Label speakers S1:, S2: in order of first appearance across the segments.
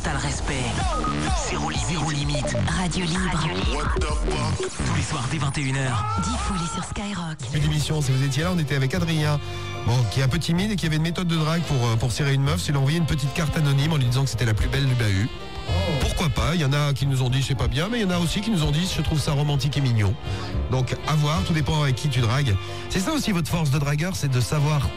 S1: total respect. Zéro limite.
S2: Radio libre.
S1: Tous les soirs dès 21h.
S2: Diffoulé sur Skyrock.
S3: Début d'émission, si vous étiez là, on était avec Adrien, qui est un peu timide et qui avait une méthode de drague pour serrer une meuf. C'est lui envoyer une petite carte anonyme en lui disant que c'était la plus belle du bahut. Pourquoi pas, il y en a qui nous ont dit c'est pas bien, mais il y en a aussi qui nous ont dit je trouve ça romantique et mignon. Donc à voir, tout dépend avec qui tu dragues. C'est ça aussi votre force de dragueur, c'est de savoir,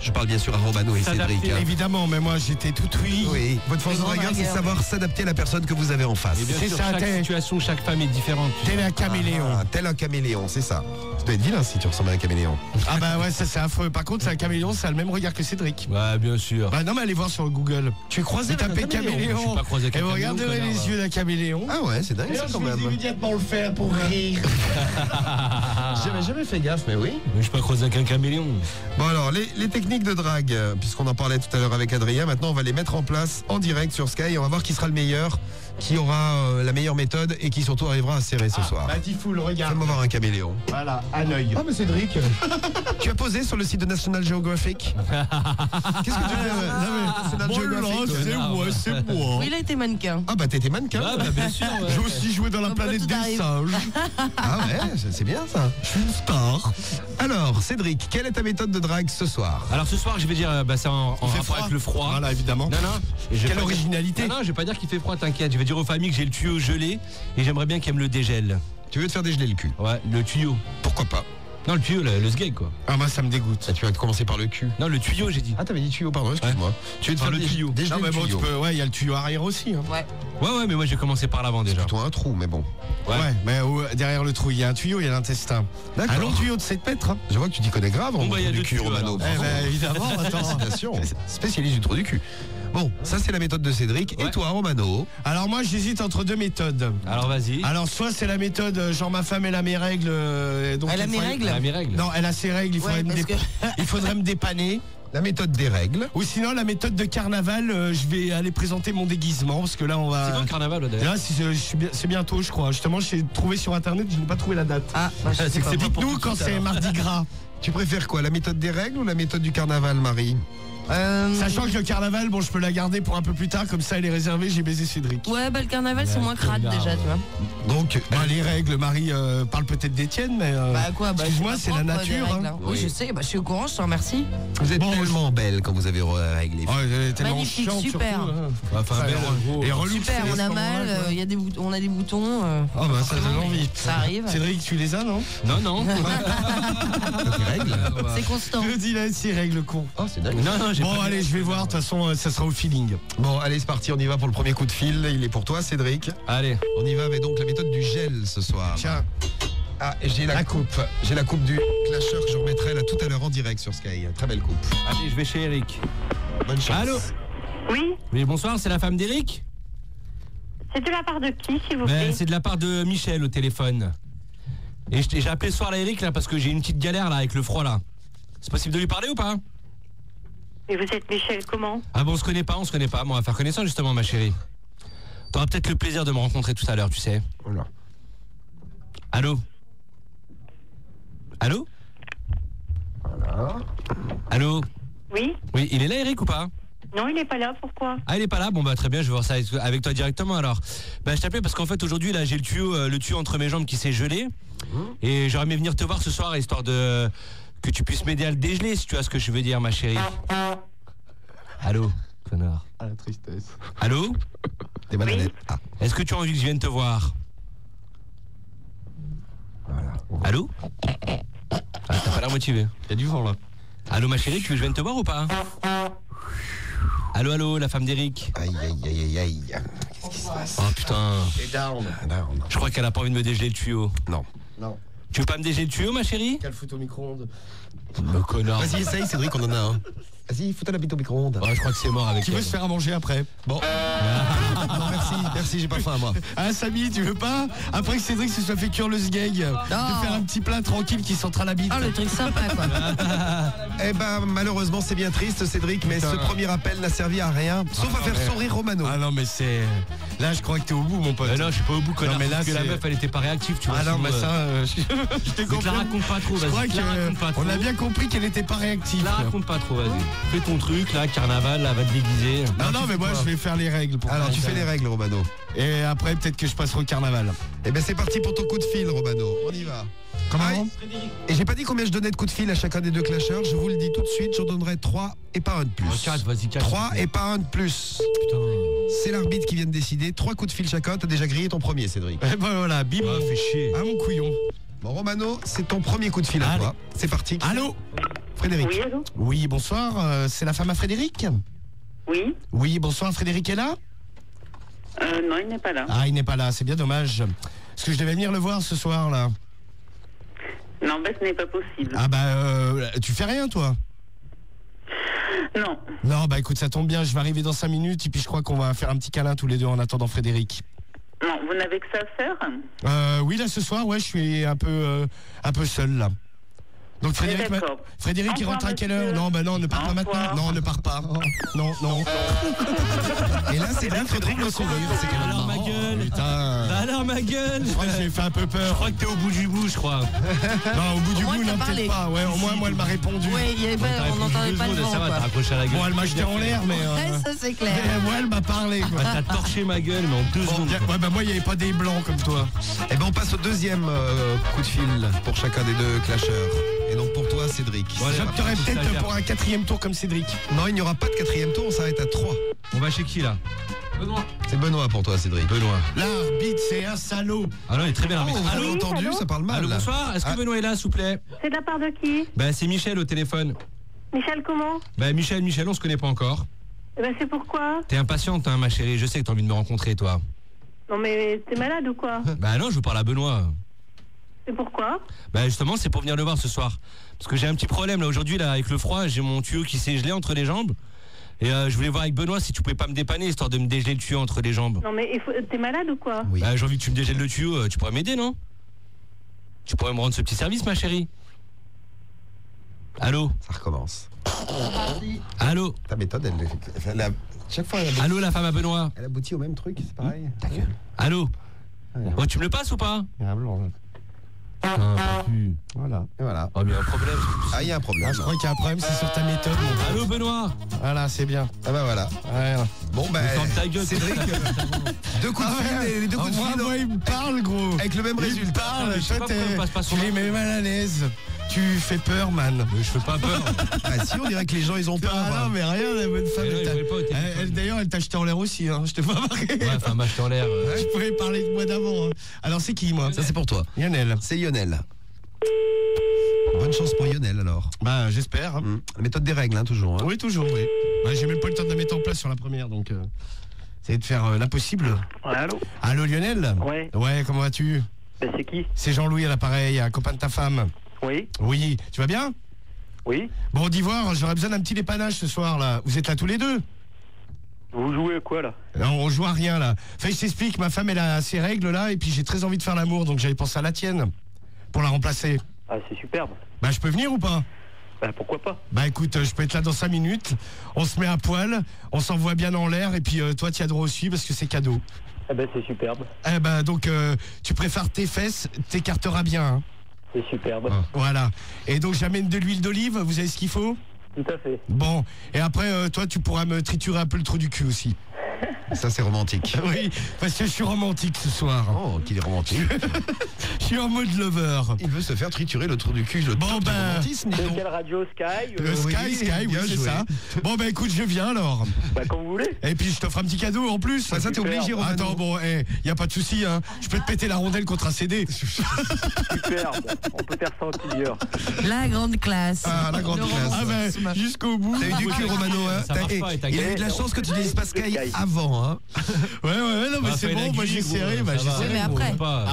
S3: je parle bien sûr à Romano et Cédric.
S4: Évidemment, mais moi j'étais tout oui.
S3: Oui, votre force de dragueur, c'est savoir s'adapter à la personne que vous avez en face.
S5: Et bien
S4: C'est
S5: sûr,
S4: ça,
S5: chaque situation, chaque femme est différente.
S4: Tel un caméléon.
S3: Tel un caméléon, c'est ça. Ça doit être vilain si tu ressembles à un caméléon.
S4: Ah bah ouais, ça c'est affreux. Par contre, c'est un caméléon, ça a le même regard que Cédric.
S5: Ouais, bien sûr.
S4: Bah non, mais allez voir sur Google.
S3: Tu es croisé
S4: Vous
S3: avec un
S4: tapez caméléon.
S5: Je suis pas croisé avec
S4: Et
S5: un
S4: vous
S5: caméléon,
S4: regarderez
S5: connard,
S4: les yeux d'un caméléon.
S3: Ah ouais, c'est dingue ça quand même.
S4: immédiatement le faire pour rire.
S3: J'avais jamais fait gaffe, mais oui.
S5: Mais je suis pas croisé avec un caméléon.
S3: Bon alors, les techniques de drague, puisqu'on en parlait tout à l'heure avec Adrien, maintenant on va les mettre en place en direct sur Sky et on va voir qui sera le meilleur, qui aura la meilleure méthode et qui surtout arrivera à serrer ce soir.
S4: Bah Diffoul, regarde.
S3: Fais-moi voir un caméléon.
S4: Voilà, un œil.
S3: Ah mais Cédric, tu as posé sur le site de National Geographic. Qu'est-ce que tu fais National Geographic,
S4: c'est moi.
S2: Oui, il a été mannequin.
S3: Ah bah t'étais mannequin.
S5: Ah, bah, bien sûr. Ouais.
S4: J'ai aussi joué dans la
S2: On
S4: planète
S2: peut
S4: des
S2: tout arriver.
S4: singes.
S3: Ah ouais, c'est bien ça. Je suis une star. Alors Cédric, quelle est ta méthode de drague ce soir?
S5: Alors ce soir, je vais dire, c'est en
S4: fait
S5: rapport
S4: froid.
S5: avec le froid.
S4: Voilà, évidemment.
S5: Non. Et je vais
S4: Quelle
S5: pas dire-
S4: originalité.
S5: Non, je vais pas dire qu'il fait froid, t'inquiète. Je vais dire aux familles que j'ai le tuyau gelé et j'aimerais bien qu'elles me le dégèlent.
S3: Tu veux te faire dégeler le cul?
S5: Ouais, le tuyau.
S3: Pourquoi pas?
S5: Non, le tuyau, le sgeg, quoi.
S4: Ah moi ça me dégoûte.
S3: Tu vas commencer par le cul.
S5: Non, le tuyau, j'ai dit.
S3: Ah t'avais dit tuyau, pardon, excuse-moi. Tu veux te
S5: Par
S3: faire
S5: le tuyau.
S3: dégeler
S4: Non mais
S3: le
S4: bon, tu
S3: tuyau.
S4: peux, ouais, il y a le tuyau arrière aussi. Hein.
S2: Ouais.
S5: Ouais, mais moi j'ai commencé par l'avant déjà.
S3: Toi un trou, mais bon.
S5: Ouais.
S4: Ouais, mais derrière le trou, il y a un tuyau, il y a l'intestin.
S3: D'accord.
S4: Un long tuyau de 7 mètres. Hein.
S3: Je vois que tu t'y connais grave en
S5: Bon, bah, il y a
S3: trou du
S5: deux
S3: cul,
S5: tuyaux,
S3: Romano.
S5: alors.
S4: Eh
S3: Bravo.
S4: ben évidemment, attends.
S3: Félicitations. Spécialiste du trou du cul. Bon, ça c'est la méthode de Cédric. Et
S5: Ouais.
S3: toi, Romano?
S4: Alors moi j'hésite entre deux méthodes.
S5: Alors vas-y.
S4: Alors soit c'est la méthode genre ma femme elle a mes règles. Donc
S2: Elle a
S4: il
S2: mes
S4: faut-
S2: règles.
S5: Elle a mes règles.
S4: Non, elle a ses règles,
S2: Ouais, parce que-
S4: il faudrait me dépanner.
S3: La méthode des règles.
S4: Ou sinon la méthode de carnaval, je vais aller présenter mon déguisement parce que là on
S5: C'est
S4: va.
S5: quand le carnaval, d'ailleurs?
S4: Là c'est bientôt je crois. Justement j'ai trouvé sur internet, je n'ai pas trouvé la date.
S2: Ah, bah, je sais
S5: C'est que
S2: pas.
S5: c'est pas pour
S4: Dites-nous
S5: tout de
S4: quand
S5: suite,
S4: c'est
S5: alors.
S4: mardi gras.
S3: Tu préfères quoi, la méthode des règles ou la méthode du carnaval, Marie?
S4: Sachant que le carnaval, bon je peux la garder pour un peu plus tard, comme ça elle est réservée, j'ai baisé Cédric.
S2: Ouais, bah le carnaval, c'est moins crade
S5: connard,
S2: déjà, tu vois.
S3: Donc,
S4: Bah, les règles, Marie parle peut-être d'Étienne, mais.
S2: Bah quoi, bah,
S4: excuse-moi,
S2: c'est
S4: c'est
S2: pas
S4: la
S2: propre, des
S4: nature.
S2: règles,
S4: Hein.
S2: hein. Oui, je sais, bah je suis au courant, je te remercie.
S3: vous êtes
S4: Bon,
S3: tellement belle quand vous avez réglé.
S4: Oh, elle est tellement
S2: Magnifique,
S4: chiante,
S2: super.
S4: surtout, hein.
S5: Enfin,
S4: Ça,
S5: belle, gros.
S4: et relou,
S2: Super,
S4: c'est
S2: on
S4: à
S2: a
S4: ce
S2: mal,
S4: moment-là, quoi.
S2: y a on a des boutons.
S4: Oh bah ça donne envie.
S2: Ça arrive.
S4: Cédric, tu les as, non?
S5: Non.
S3: Des règles?
S2: C'est constant.
S4: Je dis là, c'est règles con.
S3: Oh, c'est dingue.
S5: Non, j'ai
S4: Bon,
S5: pas.
S4: allez, je vais voir, de toute façon, ça sera au feeling.
S3: Bon, allez, c'est parti, on y va pour le premier coup de fil. Il est pour toi, Cédric.
S5: Allez.
S3: On y va avec donc la méthode du gel ce soir.
S4: Tiens,
S3: Ah, j'ai la coupe. J'ai la coupe du Clasher que je remettrai là tout à l'heure en direct sur Sky. Très belle coupe.
S5: Allez, je vais chez Eric.
S3: Bonne chance.
S5: Allô?
S6: Oui,
S5: Oui, bonsoir, c'est la femme d'Eric?
S6: c'est de la part de qui, s'il vous plaît?
S5: C'est de la part de Michel au téléphone. Et j'ai appelé ce soir là Eric là parce que j'ai une petite galère là avec le froid là. C'est possible de lui parler ou pas?
S6: Et vous êtes Michel comment?
S5: Ah bon, on se connaît pas. Bon, on va faire connaissance justement, ma chérie. T'auras peut-être le plaisir de me rencontrer tout à l'heure, tu sais.
S3: Voilà.
S5: Allô? Allô?
S3: Voilà.
S5: Allô?
S6: Oui?
S5: Oui, il est là Eric ou pas?
S6: Non, il n'est pas là, pourquoi?
S5: Ah, il est pas là? Bon bah très bien, je vais voir ça avec toi directement alors. Bah je t'appelais parce qu'en fait aujourd'hui là j'ai le tuyau entre mes jambes qui s'est gelé. Et j'aurais aimé venir te voir ce soir histoire de que tu puisses m'aider à le dégeler, si tu vois ce que je veux dire, ma chérie. Allô? Connard.
S4: ah, la tristesse.
S5: Allô?
S3: Des bananettes. Ah,
S5: Est-ce que tu as envie que je vienne te voir?
S3: voilà.
S5: Allô? Ah, t'as pas l'air motivé.
S4: Il y a du vent là.
S5: Allô ma chérie, tu veux que je vienne te voir ou pas? Allô, la femme d'Eric.
S3: Aïe, aïe, aïe, aïe, aïe. Qu'est-ce qui se passe?
S5: Oh putain,
S4: Et down.
S3: Down.
S5: je crois qu'elle a pas envie de me dégeler le tuyau.
S3: Non.
S4: Non.
S5: Tu veux pas me dégeler le tuyau, ma chérie?
S4: Qu'elle fout au micro-ondes.
S5: Le connard.
S3: Vas-y, essaye, Cédric, on en a un. Vas-y, fous-toi la bite au micro-ondes.
S5: Ouais, je crois que c'est mort avec
S4: Qui veut
S5: elle.
S4: se faire à manger après?
S3: Bon. Non, merci, j'ai pas faim, moi.
S4: Ah Samy, tu veux pas? Après que Cédric se soit fait cuire le sgeg, de faire un petit plat tranquille qui sentera la bite.
S2: Ah, le truc sympa, quoi.
S3: Eh ben, malheureusement, c'est bien triste, Cédric, mais
S4: Putain.
S3: ce premier appel n'a servi à rien, sauf à faire sourire Romano.
S4: Ah non mais c'est Là, je crois que t'es au bout, mon pote.
S5: Non, je suis pas au bout, connard.
S4: mais là,
S5: parce que la
S4: c'est-
S5: meuf, elle était pas réactive, tu vois.
S4: Ah non,
S5: sinon,
S4: mais ça, je te
S5: mais te la
S4: comprends.
S5: raconte pas trop,
S4: Je crois
S5: vas-y. te la raconte pas trop.
S4: qu'on a bien compris qu'elle était pas réactive.
S5: Te la raconte pas trop, vas-y. Fais ton truc, là, carnaval, là, va te déguiser.
S4: Non, mais moi, je vais faire les règles. Pour
S3: Alors,
S4: faire
S3: tu fais les règles, Romano.
S4: Et après, peut-être que je passerai au carnaval.
S3: Eh ben, c'est parti pour ton coup de fil, Romano. On y va.
S4: Comment
S3: Aïe. Et j'ai pas dit combien je donnais de coups de fil à chacun des deux clasheurs. Je vous le dis tout de suite, j'en donnerai 3 et pas un de plus.
S5: 4, vas-y, 4.
S3: 3 et pas un de plus.
S5: Putain.
S3: C'est l'arbitre qui vient de décider. 3 coups de fil chacun. T'as déjà grillé ton premier, Cédric.
S4: Et ben voilà, bim.
S5: Ah, fais chier.
S4: Ah, mon couillon.
S3: Bon, Romano, c'est ton premier coup de fil à
S4: Allez.
S3: toi. C'est parti.
S4: Allô?
S3: Frédéric.
S6: Oui, allô?
S4: Oui, bonsoir. C'est la femme à Frédéric?
S6: Oui.
S4: Oui, bonsoir. Frédéric est là?
S6: Non, il n'est pas là.
S4: Ah, il n'est pas là. C'est bien dommage. Parce que je devais venir le voir ce soir, là.
S6: Non, ce n'est pas possible.
S4: Ah, tu fais rien, toi?
S6: Non.
S4: Non, écoute, ça tombe bien. Je vais arriver dans 5 minutes. Et puis, je crois qu'on va faire un petit câlin tous les deux en attendant Frédéric.
S6: Non, vous n'avez que ça à faire?
S4: Oui, là, ce soir, ouais, je suis un peu seul, là. Donc, Frédéric,
S6: D'accord.
S4: Frédéric, il
S6: Au revoir,
S4: rentre à quelle heure?
S6: monsieur.
S4: Non, ne pars pas
S6: Au
S4: maintenant.
S6: revoir.
S4: Non, ne pars pas. Non.
S3: Et là, Cédric retrouve le sourire. C'est quand même
S5: Alors, ma
S3: marrant.
S5: gueule.
S4: Putain.
S5: Bah alors, ma gueule.
S4: Je crois que j'ai fait un peu
S5: Je
S4: peur.
S5: crois que t'es au bout du bout, je crois.
S4: Non, au bout du
S2: Au moins,
S4: bout,
S2: t'as
S4: non,
S2: parlé.
S4: peut-être pas. Ouais, au moins, moi, elle m'a répondu.
S2: Ouais, il y avait, on n'entendait pas le vent,
S5: Ça va, t'as
S2: quoi.
S5: raccroché à la gueule.
S4: Bon, elle m'a jeté en l'air, mais...
S2: Ouais, ça, c'est clair.
S4: moi, elle m'a parlé, quoi.
S5: Bah, t'as torché ma gueule, mais en 2
S4: Bon,
S5: secondes.
S4: bien, ouais, moi, il n'y avait pas des blancs comme toi.
S3: Eh ben, on passe au deuxième coup de fil pour chacun des deux clasheurs. Et donc pour toi, Cédric.
S5: Voilà.
S4: J'opterais
S5: c'est
S4: peut-être
S5: ça,
S4: pour un 4e tour comme Cédric.
S3: Non, il n'y aura pas de 4e tour, on s'arrête à 3.
S5: On va chez qui, là? Benoît.
S3: C'est Benoît pour toi, Cédric.
S5: Benoît.
S4: L'arbitre, c'est un salaud.
S5: Ah non, il est très bien.
S3: Oh, vous avez
S6: Allô,
S3: entendu,
S6: allô
S3: ça parle mal.
S5: Allô,
S3: là.
S5: bonsoir. Est-ce que
S3: Ah.
S5: Benoît est là, s'il vous plaît?
S6: C'est de la part de qui?
S5: Bah, c'est Michel au téléphone.
S6: Michel, comment?
S5: Bah, Michel, on se connaît pas encore.
S6: C'est pourquoi?
S5: T'es impatiente, hein, ma chérie. Je sais que t'as envie de me rencontrer, toi.
S6: Non, mais t'es malade ou quoi?
S5: Bah, non, je vous parle à Benoît.
S6: C'est pourquoi?
S5: Bah, justement, c'est pour venir le voir ce soir. Parce que j'ai un petit problème, là, aujourd'hui, là, avec le froid. J'ai mon tuyau qui s'est gelé entre les jambes. Et je voulais voir avec Benoît si tu pouvais pas me dépanner, histoire de me dégeler le tuyau entre les jambes.
S6: Non, mais t'es malade ou quoi?
S3: Oui.
S5: Bah, j'ai envie que tu me dégèles le tuyau. Tu pourrais m'aider, non? Tu pourrais me rendre ce petit service, ma chérie? Allô?
S3: Ça recommence.
S5: Allô?
S3: Ta méthode, chaque fois,
S5: Allô, la femme à Benoît?
S3: elle aboutit au même truc, c'est pareil.
S5: Ta gueule. Allô?
S3: Ouais.
S5: Oh, tu me le passes ou pas?
S3: Il y a un blanc, là.
S5: Putain, pas pu.
S3: Voilà. Et voilà.
S5: Oh, mais il y a un problème.
S3: Ah, il y a un problème.
S4: Je crois qu'il y a un problème, c'est sur ta méthode. mon gars.
S5: Allô, Benoît?
S4: Voilà, c'est bien.
S3: Ah bah voilà.
S4: Ouais.
S3: Bon bah,
S5: Ferme ta gueule,
S3: Cédric, deux coups de fil, et les deux coups de fil
S4: Moi, il me parle, gros.
S3: avec le même
S4: Il me
S3: résultat.
S4: parle.
S5: je sais pas
S4: Toi,
S5: pourquoi il me passe pas son
S4: tu les
S5: nom.
S4: mets mal à l'aise. Tu fais peur, man.
S5: Mais je fais pas peur.
S3: Ah si, on dirait que les gens, ils ont peur.
S4: Ah non, mais rien, la bonne femme.
S5: Mais non,
S4: elle
S5: il
S4: t'a-
S5: voulait pas au téléphone.
S4: D'ailleurs, elle t'a jeté en l'air aussi, hein. Je te vois marquer.
S5: Ouais, enfin, mâche en l'air.
S4: Je pouvais parler de moi d'avant. hein. Alors, c'est qui, moi?
S3: Ça, c'est pour toi.
S4: Lionel.
S3: C'est Lionel. Bonne chance pour Lionel, alors.
S4: Bah, j'espère. hein.
S3: La méthode des règles, hein, toujours. hein.
S4: Oui, toujours, oui. Bah, j'ai même pas le temps de la mettre en place sur la première, donc... c'est de faire l'impossible.
S7: Ouais, allô?
S4: Allô, Lionel?
S7: Ouais.
S4: Ouais, comment vas-tu?
S7: C'est qui?
S4: C'est Jean-Louis à l'appareil, un copain de ta femme.
S7: Oui.
S4: Oui, tu vas bien?
S7: Oui.
S4: Bon, d'Ivoire, j'aurais besoin d'un petit dépannage ce soir, là. Vous êtes là tous les deux?
S7: Vous jouez à quoi, là?
S4: Non, on joue à rien, là. Enfin, je t'explique, ma femme, elle a ses règles, là, et puis j'ai très envie de faire l'amour, donc j'avais pensé à la tienne, pour la remplacer.
S7: Ah, c'est superbe.
S4: Bah, je peux venir ou pas?
S7: Bah, pourquoi pas?
S4: Bah, écoute, je peux être là dans 5 minutes, on se met à poil, on s'envoie bien en l'air, et puis toi, tu as droit aussi, parce que c'est cadeau.
S7: Eh ben, c'est superbe.
S4: Eh ben, donc, tu préfères tes fesses, t'écarteras bien, hein.
S7: C'est superbe.
S4: Voilà. Et donc, j'amène de l'huile d'olive, vous avez ce qu'il faut?
S7: Tout à fait.
S4: Bon, et après, toi, tu pourras me triturer un peu le trou du cul aussi.
S3: Ça, c'est romantique.
S4: Oui, parce que je suis romantique ce soir.
S3: Oh, qu'il est romantique.
S4: Je suis en mode lover.
S3: Il veut se faire triturer le trou du cul. Le
S4: Bon,
S3: top du
S4: ben,
S3: romantisme, dis
S7: C'est
S3: donc.
S7: quelle radio? Sky?
S4: Le
S3: oui,
S4: Sky,
S3: bien
S4: oui, c'est
S3: joué.
S4: ça. Bon, bah écoute, je viens alors.
S7: Bah, quand vous voulez.
S4: Et puis, je t'offre un petit cadeau en plus.
S3: Bah, ça, t'es obligé, Romano.
S4: Attends, bon, y a pas de souci, hein. Je peux te péter la rondelle contre un CD.
S7: Superbe. On peut faire ça en plusieurs.
S2: La grande classe.
S3: Ah, la grande
S2: Le
S3: classe.
S4: Ah,
S2: romantisme.
S4: ben, jusqu'au bout.
S3: T'as eu du cul, Romano, hein.
S5: Ça marche pas, et ta
S3: Il a
S5: gueule.
S3: eu de la chance que tu dises pas Sky avant, hein.
S4: Ouais, non, mais
S5: Ah,
S4: c'est
S5: fais la
S4: bon, moi
S5: gueule,
S4: j'ai
S5: gros,
S4: serré,
S5: ça
S4: bah j'ai
S5: va.
S4: serré.
S2: mais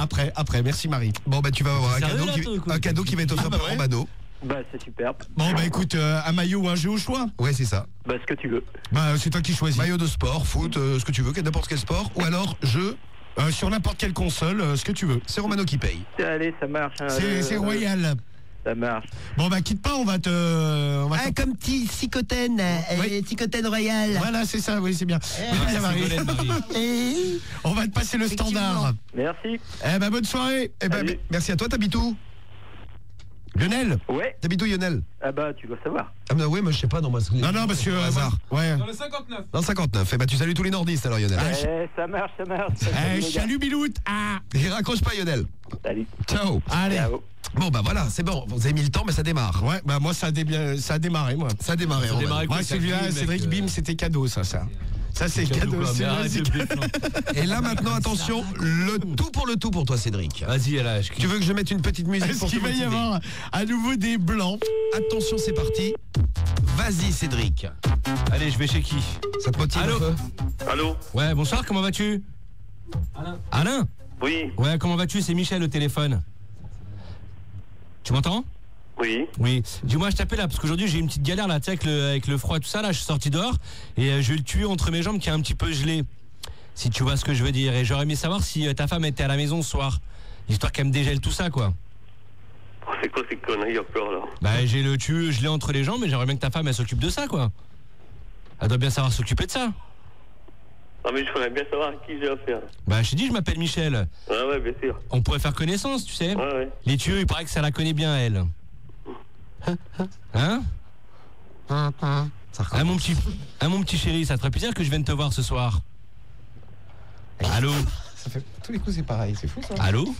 S2: après.
S4: Après, merci Marie.
S3: Bon, bah, tu vas avoir un
S5: Sérieux,
S3: cadeau,
S5: là, toi,
S3: un cadeau qui va être offert par
S4: ouais.
S3: Romano.
S7: Bah, c'est superbe.
S4: Bon, bah écoute, un maillot ou un jeu au choix?
S3: Ouais, c'est ça.
S7: Bah, ce que tu veux.
S4: Bah, c'est toi qui choisis.
S3: Maillot de sport, foot, ce que tu veux, n'importe quel sport. Ou alors, jeu,
S4: Sur n'importe quelle console, ce que tu veux.
S3: c'est Romano qui paye.
S7: Allez, ça marche. hein.
S4: C'est royal.
S7: Ça marche.
S4: Bon, bah, quitte pas, on va te.
S3: Ah, comme Ticotène,
S4: Oui.
S3: Ticotène Royal.
S4: Voilà, c'est ça, oui, c'est bien. Écoute, Marie,
S5: Ségolène, Marie.
S4: on va te passer le standard.
S7: Merci.
S4: Eh ben, bonne soirée.
S3: Eh ben,
S7: Salut.
S3: merci à toi, t'habites où?
S4: Lionel.
S7: Ouais.
S3: T'habites où, Lionel?
S7: Ah bah, tu dois savoir.
S3: Ah, bah oui, moi je sais pas, dans ma
S4: Non, non, parce que.
S3: hasard.
S4: Ouais.
S8: Dans le 59.
S3: Dans le 59. Eh ben, tu salues tous les nordistes alors, Lionel.
S7: Ça marche, ça marche.
S4: Salut, Bilout. Ah.
S3: Et raccroche pas, Lionel.
S7: Salut.
S3: Ciao.
S4: Allez.
S7: Ciao.
S3: Bon, bah voilà, c'est bon. Vous avez mis le temps, mais ça démarre.
S4: Ouais, bah, moi, ça a démarré, moi.
S3: Ça a démarré. on va dire.
S4: Moi, celui-là, Cédric Bim, c'était cadeau, ça. Ça, c'est cadeau.
S5: Mais
S4: celui-là,
S5: arrête
S4: c'est
S5: de
S4: cadeau.
S5: bluffer.
S3: Et là, maintenant, attention, le tout pour toi, Cédric.
S5: Vas-y, là,
S3: Tu veux que je mette une petite musique
S4: Est-ce
S3: pour te
S4: qu'il va y
S3: motiver?
S4: avoir à nouveau des blancs?
S3: Attention, c'est parti. Vas-y, Cédric.
S5: Allez, je vais chez qui?
S3: Ça te motive
S5: Allô
S3: un peu?
S9: Allô?
S5: Ouais, bonsoir, comment vas-tu? Alain?
S9: Oui,
S5: Ouais, comment vas-tu? C'est Michel au téléphone. Tu m'entends?
S9: oui.
S5: Oui. Dis-moi, je t'appelle là, parce qu'aujourd'hui j'ai une petite galère là, tu sais, avec le froid et tout ça, là, je suis sorti dehors, et j'ai eu le tuyau entre mes jambes qui est un petit peu gelé. Si tu vois ce que je veux dire. Et j'aurais aimé savoir si ta femme était à la maison ce soir. Histoire qu'elle me dégèle tout ça, quoi.
S9: Oh, c'est quoi ces conneries encore là?
S5: Bah, j'ai le tuyau gelé entre les jambes, mais j'aimerais bien que ta femme, elle s'occupe de ça, quoi. Elle doit bien savoir s'occuper de ça.
S9: Ah mais je voudrais bien savoir à qui j'ai affaire.
S5: Bah, je t'ai dit, je m'appelle Michel.
S9: Ah ouais, bien sûr.
S5: On pourrait faire connaissance, tu sais.
S9: Ouais, ouais.
S5: Les tuyaux, il paraît que ça la connaît bien, elle. Hein? Ah, mon petit chéri, ça te ferait plaisir que je vienne te voir ce soir? Allô?
S3: Ça fait... Tous les coups, c'est pareil, c'est fou ça.
S5: Allô?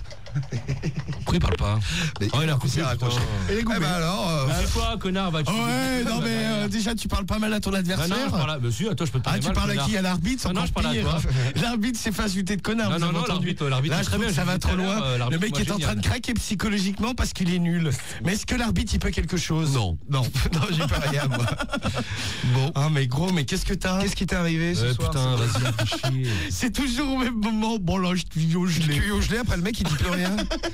S5: Pourquoi il parle pas?
S3: Mais
S5: Oh, il a coupé,
S3: c'est raccroché.
S5: putain.
S3: Eh ben alors.
S5: C'est quoi, connard, va-tu?
S4: Ouais, non, mais déjà, tu parles pas mal à ton
S5: Ah
S4: adversaire.
S5: non, je parle à... Bah si, attends, je peux te parler
S4: Ah, tu
S5: mal,
S4: parles à
S5: connard.
S4: qui? À l'arbitre? C'est
S5: Ah non,
S4: encore
S5: je parle à
S4: pire.
S5: toi.
S4: L'arbitre s'est fait insulter de connard.
S5: Non,
S4: vous
S5: non,
S4: avez
S5: non,
S4: entendu.
S5: l'arbitre,
S4: Là,
S5: est
S4: je
S5: très
S4: trouve
S5: bien,
S4: que ça
S5: je
S4: va
S5: l'ai dit
S4: trop
S5: tout à l'heure,
S4: loin. Le
S5: l'arbitre,
S4: mec
S5: moi,
S4: est en train de
S5: génial.
S4: craquer psychologiquement parce qu'il est nul. Mais est-ce que l'arbitre, il peut quelque chose?
S3: Non.
S4: Non.
S3: Non, j'ai pas rien, moi. Bon.
S4: Ah, mais gros, mais qu'est-ce que t'as?
S3: Qu'est-ce qui t'est arrivé ce soir?
S5: Putain, vas-y, fais chier.
S4: C'est toujours au même moment. Bon, là, je tuyau gelé.
S3: Tu es au gelé, après le mec il dit plus rien.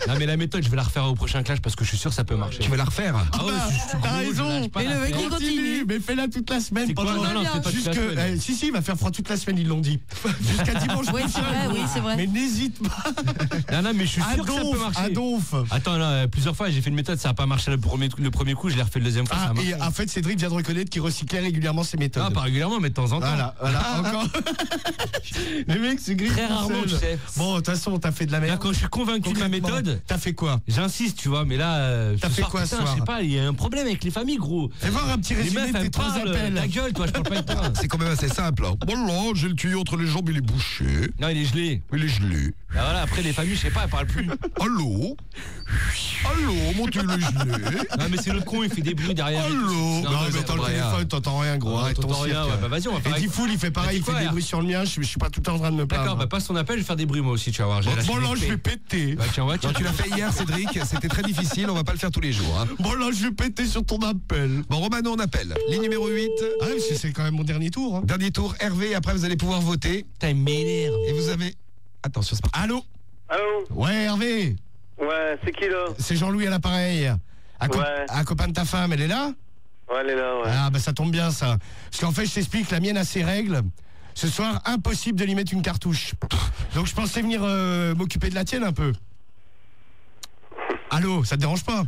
S5: Non, mais la méthode, je vais la refaire au prochain clash parce que je suis sûr que ça peut marcher.
S3: Tu vas la refaire?
S5: Ah ouais, je suis
S4: T'as
S5: gros, je
S4: raison.
S5: lâche pas
S2: Et le
S5: l'affaire.
S2: mec, il continue.
S4: Mais fais-la toute la semaine.
S5: C'est quoi?
S4: pendant-
S5: Non, non, c'est pas toute la
S4: Jusque,
S5: semaine.
S4: si, il va faire froid toute la semaine, ils l'ont dit. Jusqu'à dimanche
S2: Oui, c'est
S4: prochain.
S2: vrai, oui, c'est vrai.
S4: Mais n'hésite pas.
S5: Non, non, mais je suis sûr que ça peut marcher.
S4: Adolphe.
S5: Attends, là, plusieurs fois j'ai fait une méthode, ça n'a pas marché le premier coup, je l'ai refait le deuxième fois, ça
S4: Ah,
S5: a marché.
S4: et en fait, Cédric vient de reconnaître qu'il recyclait régulièrement ses méthodes.
S5: Ah, pas régulièrement, mais de temps en temps.
S4: Voilà, encore. Les mecs, c'est gris.
S5: Très
S4: tout
S5: rarement,
S4: seul.
S5: tu sais.
S4: Bon, de toute façon, t'as fait de la
S5: Là,
S4: merde.
S5: quand je suis convaincu de ma
S4: Concrètement,
S5: méthode,
S4: T'as fait quoi?
S5: j'insiste, tu vois, mais là,
S4: T'as
S5: ce
S4: fait
S5: soir,
S4: quoi,
S5: putain,
S4: ce soir
S5: je sais pas, il y a un problème avec les familles, gros.
S4: Fais voir un petit
S5: Les
S4: résumé
S5: meufs,
S4: de tes
S5: elles
S4: 3
S5: parlent,
S4: appels.
S5: ta gueule, toi, je parle pas avec toi.
S3: C'est quand même assez simple. Hein. Bon là, j'ai le tuyau entre les jambes, il est bouché.
S5: Non, il est gelé.
S3: Il est gelé.
S5: Bah voilà, après, les familles, je sais pas, elles parlent plus.
S3: Allô? Allô, mon tuyau il est gelé.
S5: Non, mais c'est le con, il fait des bruits derrière.
S3: Allô?
S5: Non,
S4: Non, mais dans le
S3: rien.
S4: téléphone, t'entends rien, gros. Arrête ton
S5: t'entends rien,
S4: cirque.
S5: ouais, bah vas-y, on va faire
S4: Et
S5: avec-
S4: Diffoul, il fait pareil, il
S5: Bah, dis
S4: fait
S5: quoi,
S4: des
S5: R
S4: bruits sur le mien, je suis pas tout le temps en train de me plaindre.
S5: D'accord, bah passe ton appel, je vais faire des bruits moi aussi, tu vas voir. J'ai la
S4: Bon, là,
S5: cheville
S4: je vais
S5: épais.
S4: péter.
S5: Bah tiens, ouais, tiens.
S3: Non, tu l'as fait hier, Cédric. C'était très difficile, on va pas le faire tous les jours. Hein.
S4: Bon, là, je vais péter sur ton appel.
S3: Bon, Romano, on appelle. Ligne numéro 8.
S4: Ah, oui, c'est quand même mon dernier tour. Hein.
S3: Dernier tour, Hervé. Après, vous allez pouvoir voter.
S5: Putain, il m'énerve.
S3: Et vous avez. Attention, c'est parti.
S4: Allô?
S9: Allô?
S4: Ouais, Hervé.
S9: Ouais, c'est qui là?
S4: C'est Jean-Louis à l'appareil.
S9: Ouais.
S4: Un copain de ta femme, elle est là?
S9: Ouais, elle est là, ouais.
S4: Ah, bah ça tombe bien, ça. Parce qu'en fait, je t'explique, la mienne a ses règles. Ce soir, impossible de lui mettre une cartouche. Donc, je pensais venir m'occuper de la tienne un peu. Allô, ça te dérange pas?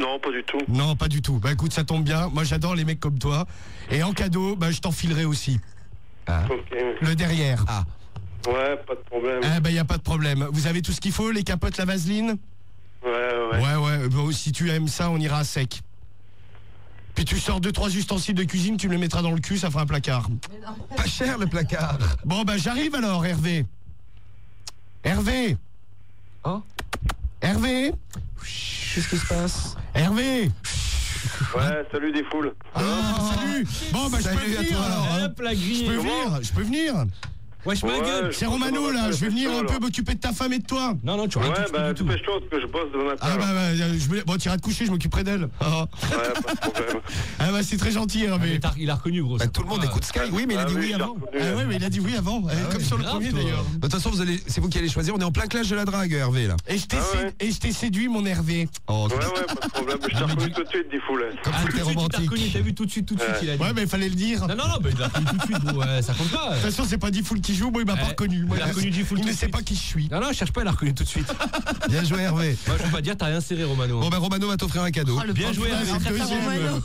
S9: Non, pas du tout.
S4: Non, pas du tout. Bah écoute, ça tombe bien. Moi, j'adore les mecs comme toi. Et en cadeau, bah je t'enfilerai aussi.
S9: Ok.
S4: Le derrière.
S3: Ah.
S9: Ouais, pas de problème.
S4: Ah, bah y a pas de problème. Vous avez tout ce qu'il faut, les capotes, la vaseline?
S9: Ouais.
S4: Ouais. Bah, si tu aimes ça, on ira à sec. Puis tu sors 2-3 ustensiles de cuisine, tu me les mettras dans le cul, ça fera un placard.
S3: Pas cher le placard.
S4: Bon, bah j'arrive alors, Hervé. Hervé.
S3: Oh.
S4: Hervé.
S3: Qu'est-ce qui se passe?
S4: Hervé.
S9: Ouais, salut des foules.
S4: Ah, salut. Bon, bah je
S3: Salut
S4: peux
S3: à
S4: venir
S3: toi.
S4: alors. hein.
S5: Hop, la
S4: Je
S5: grille.
S4: peux venir, je peux venir.
S5: Wesh, ma
S9: Ouais,
S5: gueule.
S4: C'est Romano là, je vais venir un peu m'occuper de ta femme et de toi.
S5: Non, non, tu
S9: Ouais,
S5: rates
S9: bah,
S5: du tout.
S9: dépêche-toi parce que je bosse demain matin.
S4: Ah bah,
S9: là.
S4: bon, tu iras te coucher, je m'occuperai d'elle. Ah,
S9: Ouais, pas de problème.
S4: ah bah c'est très gentil Hervé.
S5: Il a reconnu, gros.
S3: Bah,
S5: c'est
S3: tout le monde
S5: pourquoi-
S3: écoute Sky. Oui, mais il a dit oui
S9: j'ai
S3: avant.
S9: reconnu.
S4: Ah ouais, mais il a dit oui avant, comme sur le
S5: grave,
S4: premier
S5: toi.
S4: d'ailleurs.
S3: De toute façon, c'est vous qui allez choisir. On est en plein clash de la drague, Hervé, là.
S4: Et je t'ai
S9: Ah ouais.
S4: et je t'ai séduit mon Hervé.
S3: Oh,
S9: Ouais, pas de problème. Je t'ai reconnu tout de suite, des foules.
S3: comme
S5: Ah, tout de
S3: c'était
S5: suite, il t'a
S3: romantique.
S5: reconnu, t'as vu tout de suite, il a dit.
S4: Ouais, mais il fallait le dire.
S5: Non, non, non, mais il a reconnu tout de suite, gros, ouais, ça compte pas.
S4: De toute façon, c'est pas Diffoul qui joue, moi il m'a pas reconnu. Moi,
S5: il a reconnu Diffoul
S4: il
S5: tout
S4: ne
S5: de
S4: sait
S5: suite.
S4: pas qui je suis.
S5: Non, non, cherche pas, il a reconnu tout de suite.
S3: Bien joué, Hervé.
S5: Moi, je veux pas dire, t'as rien serré, Romano.
S3: Bon, ben Romano va t'offrir un cadeau.
S2: Oh, le
S5: Bien
S2: pauvre,
S5: joué,
S2: putain,
S5: Hervé.
S2: je préfère
S4: Deuxième,
S2: Romano.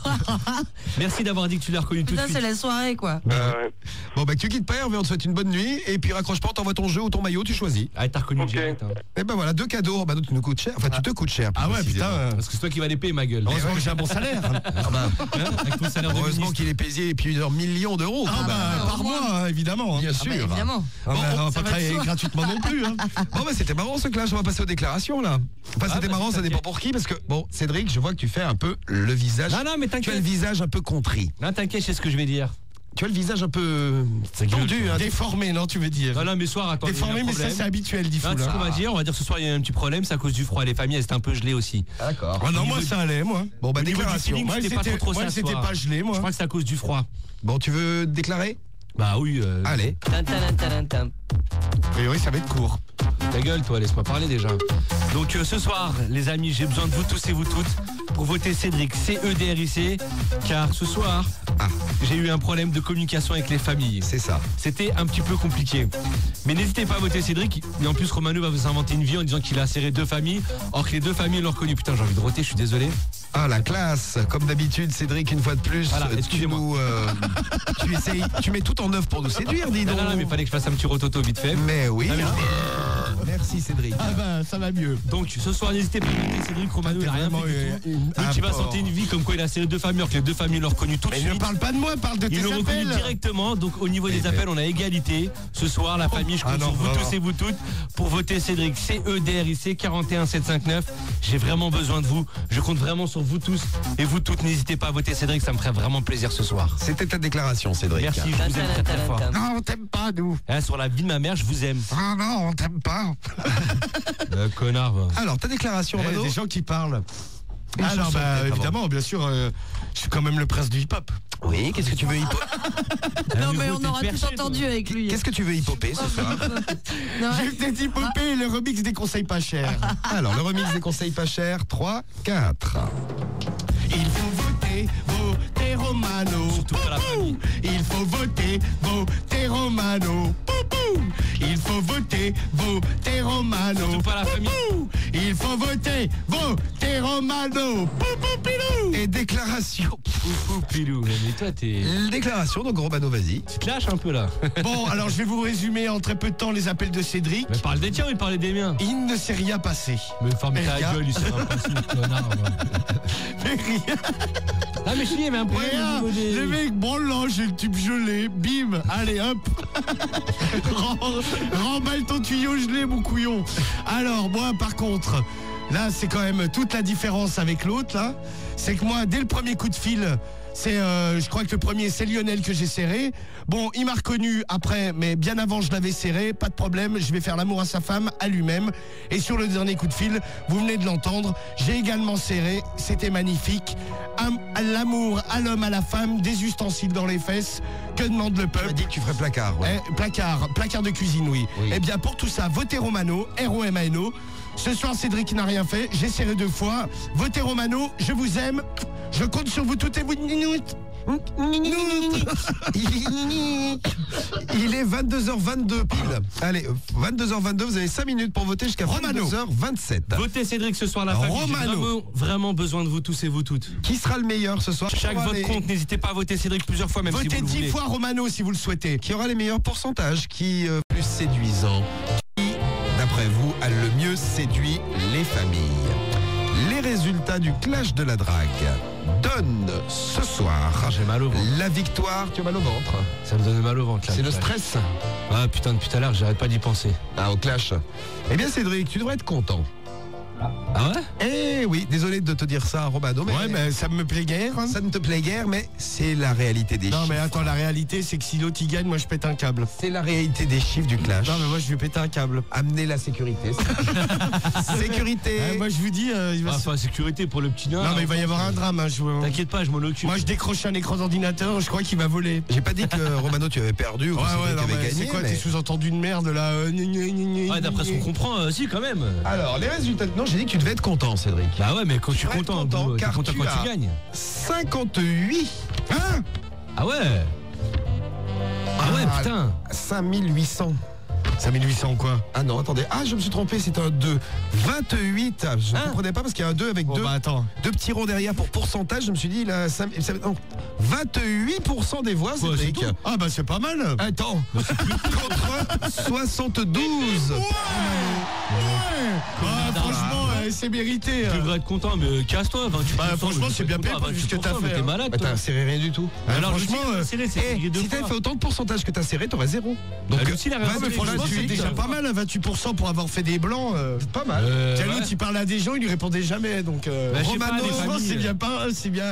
S5: Merci d'avoir dit que tu l'as reconnu tout de
S2: Putain,
S5: suite.
S2: c'est la soirée, quoi.
S9: Ouais.
S3: Bon, bah, tu quittes pas, Hervé, on te souhaite une bonne nuit. Et puis, raccroche pas, t'envoies ton jeu ou ton maillot, tu choisis.
S5: Ah, t'as reconnu
S9: Ok.
S5: direct. Hein.
S3: Et ben voilà, 2 cadeaux. Romano, tu nous coûtes cher. Enfin, tu te coûtes cher. plus
S4: Ah ouais,
S3: précisément.
S4: putain.
S5: Parce que c'est toi qui vas les payer, ma gueule.
S4: Heureusement que j'ai un bon salaire.
S3: Ah bah,
S5: Hein, avec ton salaire de
S3: heureusement
S5: ministre.
S3: qu'il est payé plusieurs millions d'euros.
S4: Ah
S3: quand
S4: bah,
S3: même.
S4: par mois, hein, évidemment. hein.
S3: Bien
S2: Ah
S3: sûr.
S2: bah, évidemment.
S4: Ah bah, on va
S2: ça
S4: pas
S2: va de
S4: travailler
S2: soi.
S4: gratuitement non plus. Hein.
S3: Bon, bah, c'était marrant ce clash. On va passer aux déclarations là. Enfin, c'était
S5: bah,
S3: marrant, ça
S5: t'inquiète.
S3: dépend pour qui. Parce que, bon, Cédric, je vois que tu fais un peu le visage.
S5: Non, non, mais
S3: Tu as le
S5: t'inquiète.
S3: visage un peu contrit.
S5: Non, t'inquiète, c'est ce que je vais dire.
S3: Tu as le visage un peu tendu. Hein.
S4: Déformé, non, tu veux dire.
S5: Non, non, mais soir, attends.
S4: Déformé, mais ça c'est habituel, dit
S5: Non,
S4: Foul.
S5: tu sais ce qu'on
S4: hein.
S5: va dire, on va dire ce soir il y a un petit problème, c'est à cause du froid. Les familles elles étaient un peu gelées aussi.
S3: D'accord.
S4: Ah non,
S5: Au
S4: moi
S5: niveau
S4: ça allait, moi.
S3: Bon, bah,
S5: Au niveau du
S3: déclaration.
S5: feeling,
S4: Moi,
S5: c'était pas trop
S4: moi,
S5: ça.
S4: c'était
S5: soir.
S4: pas gelé,
S5: Je
S4: moi.
S5: crois que c'est à cause du froid.
S3: Bon, tu veux déclarer?
S5: Bah oui.
S3: Allez.
S2: Tan, tan, tan, tan, tan.
S4: A priori, ça va être court.
S5: Ta gueule, toi, laisse-moi parler déjà. Donc ce soir, les amis, j'ai besoin de vous tous et vous toutes pour voter Cédric, C-E-D-R-I-C, car ce soir, j'ai eu un problème de communication avec les familles.
S3: C'est ça.
S5: C'était un petit peu compliqué. Mais n'hésitez pas à voter Cédric. Et en plus, Romano va vous inventer une vie en disant qu'il a serré 2 familles, or que les 2 familles l'ont reconnu. Putain, j'ai envie de roter, je suis désolé.
S3: Ah, la classe. Comme d'habitude, Cédric, une fois de plus.
S5: Voilà,
S3: tu
S5: excusez-moi.
S3: nous, tu essayes, tu mets tout en œuvre pour nous séduire, dis
S5: Non,
S3: donc.
S5: non, non, mais il fallait que je fasse un petit rototo vite fait.
S3: Mais oui.
S5: Ah, mais
S3: hein. Merci, Cédric.
S4: Ah bah, ça va mieux.
S5: Donc ce soir, n'hésitez pas à voter Cédric. Romano, il a rien
S4: Vraiment,
S5: fait du tout.
S3: un
S5: Lui qui va
S3: apport.
S5: sortir une vie comme quoi il a serré 2 familles, alors que les 2 familles l'ont reconnu tout de
S4: Mais
S5: suite.
S4: ne parle pas de moi, parle de tes
S5: Ils l'ont reconnu
S4: appels.
S5: directement, donc au niveau des appels, on a égalité. Ce soir, la famille, je compte
S4: Ah non,
S5: sur vous
S4: vraiment.
S5: tous et vous toutes pour voter Cédric, C-E-D-R-I-C 41759. J'ai vraiment besoin de vous. Je compte vraiment sur vous tous et vous toutes. N'hésitez pas à voter Cédric, ça me ferait vraiment plaisir ce soir.
S3: C'était ta déclaration, Cédric.
S5: Merci, je vous aime très très fort.
S4: Non, on t'aime pas, nous.
S5: Hein, sur la vie de ma mère, je vous aime.
S4: Ah non, on t'aime pas.
S5: Connard. va.
S3: Alors, ta déclaration,
S4: Il y a
S3: Romano.
S4: des gens qui parlent.
S3: Une
S4: Alors,
S3: chanson,
S4: bah,
S3: peut-être,
S4: évidemment, bien sûr, je suis quand même le prince du hip-hop.
S3: Oui, qu'est-ce que tu veux
S2: Non,
S5: Un
S2: mais
S5: nouveau
S2: on aura
S5: tête
S2: tout
S5: perché,
S2: entendu avec lui.
S3: Qu'est-ce que tu veux hip-hopper ce soir?
S2: Non,
S4: J'ai peut-être hip-hopé le remix des conseils pas chers.
S3: Alors, le remix des conseils pas chers, 3, 4.
S4: Il faut voter, voter Romano.
S5: Surtout pas la famille.
S4: Il faut voter, voter Romano. Pou, pou. Il faut voter, voter Romano.
S5: Surtout pas la famille.
S4: Pou. Il faut voter, voter Romano. Pou, pou, pilou.
S3: Et déclaration.
S5: Ouf, pilou. Mais toi,
S3: Déclaration, donc Romano, vas-y.
S5: tu te lâches un peu là.
S4: Bon, alors je vais vous résumer en très peu de temps les appels de Cédric.
S5: Mais parle des tiens, il parlait des miens.
S4: Il ne s'est rien passé.
S5: Mais ferme ta
S4: Regarde.
S5: gueule, il s'est impossible, connard. va.
S4: Mais rien.
S5: Ah, mais je dis, il y avait un problème
S4: Rien.
S5: au niveau des...
S4: Le mec, bon là, j'ai le tube gelé. Bim, allez hop. Remballe ton tuyau gelé, mon couillon. Alors, moi, par contre, là, c'est quand même toute la différence avec l'autre, là. C'est que moi, dès le premier coup de fil, c'est, je crois que le premier, c'est Lionel que j'ai serré. Bon, il m'a reconnu après, mais bien avant, je l'avais serré. Pas de problème, je vais faire l'amour à sa femme, à lui-même. Et sur le dernier coup de fil, vous venez de l'entendre, j'ai également serré. C'était magnifique. L'amour à l'homme, à la femme, des ustensiles dans les fesses. Que demande le
S3: Tu
S4: peuple?
S3: m'as dit que tu ferais placard. Ouais.
S4: Placard de cuisine, oui.
S3: Oui.
S4: Eh bien, pour tout ça, votez Romano, R-O-M-A-N-O. Ce soir, Cédric n'a rien fait. J'ai serré 2 fois. Votez Romano, je vous aime. Je compte sur vous toutes et vous.
S3: Il est 22h22 pile. Allez, 22h22, vous avez 5 minutes pour voter jusqu'à
S4: Romano.
S3: 22h27.
S5: Votez Cédric ce soir, la famille. J'ai
S4: Romano.
S5: vraiment besoin de vous tous et vous toutes.
S3: Qui sera le meilleur ce soir?
S5: Chaque
S3: Qui aura
S5: vote
S3: les-
S5: compte, n'hésitez pas à voter Cédric plusieurs fois, même si
S4: Votez
S5: vous le
S4: 10
S5: voulez.
S4: fois Romano si vous le souhaitez.
S3: Qui aura les meilleurs pourcentages? Qui plus séduisant? Qui, d'après vous, a le mieux séduit les familles? Les résultats du clash de la drague donnent ce soir
S5: J'ai mal au ventre.
S3: la victoire. Tu as mal au ventre?
S5: Ça me donne mal au ventre là.
S3: C'est le stress?
S5: Ah putain, depuis tout à l'heure, j'arrête pas d'y penser.
S3: Ah, au clash. Eh bien, Cédric, tu devrais être content.
S5: Ah ouais?
S3: Eh oui, désolé de te dire ça, Romano, mais
S4: Ouais, mais ça me plaît guère. Hein.
S3: ça ne te plaît guère, mais c'est la réalité des
S4: Non,
S3: chiffres.
S4: mais attends, la réalité, c'est que si l'autre il gagne, moi je pète un câble.
S3: C'est la réalité des chiffres du clash.
S4: Non, mais moi je vais péter un câble.
S3: Amener la sécurité. Sécurité.
S4: Moi je vous dis, il va
S5: Ah,
S4: se-
S5: enfin, sécurité pour le petit nain.
S4: Non, mais il va y avoir un drame. Hein,
S5: T'inquiète pas, je m'en occupe.
S4: Moi je décroche un écran d'ordinateur, je crois qu'il va voler.
S3: J'ai pas dit que Romano tu avais perdu ou que Cédric
S4: non,
S3: avait
S4: mais
S3: gagné.
S4: c'est quoi
S3: mais-
S4: tes sous-entendus de merde là
S5: Ouais, d'après ce qu'on comprend, si, quand même.
S3: Alors, les résultats. Non, j'ai dit que tu devais être content, Cédric.
S5: Bah ouais, mais quand je suis
S3: vas être
S5: content,
S3: content,
S5: t'es
S3: car
S5: content
S3: tu
S5: quand
S3: as-
S5: tu gagnes.
S3: 58.
S4: Hein?
S5: Ah ouais?
S3: Ah,
S5: Putain.
S3: 5800.
S4: 5800 quoi?
S3: Ah non, attendez. Ah, je me suis trompé, c'est un 2. 28. Ah, je ne comprenais pas parce qu'il y a un 2 avec
S4: Bon, bah attends.
S3: deux petits ronds derrière pour pourcentage. Je me suis dit, là, non. 28% des voix,
S5: Ouais,
S3: Cédric.
S5: c'est tout.
S4: Ah bah c'est pas mal.
S3: Attends. Contre 72.
S4: Franchement, c'est mérité.
S5: Tu devrais être content, mais casse-toi. 28%,
S4: Bah, franchement,
S5: mais
S4: c'est bien payé pour ce que t'as
S5: 28%, mais
S4: fait,
S5: T'es
S4: hein.
S5: malade,
S3: Bah,
S5: toi.
S3: t'as serré rien du tout.
S5: Alors,
S4: franchement,
S5: c'est
S3: Si t'avais fait autant de pourcentage que t'as serré, t'aurais 0. Donc,
S5: Ah, lui aussi, il a
S3: vas-y,
S5: raison,
S4: mais franchement, c'est
S3: 28.
S4: déjà pas mal, 28% pour avoir fait des blancs.
S3: Pas mal.
S4: Tiens,
S5: ouais.
S4: l'autre, il parlait à des gens, il lui répondait jamais. Donc,
S5: Bah, je sais pas,
S4: Romano,
S5: les familles,
S4: c'est bien pas. C'est bien.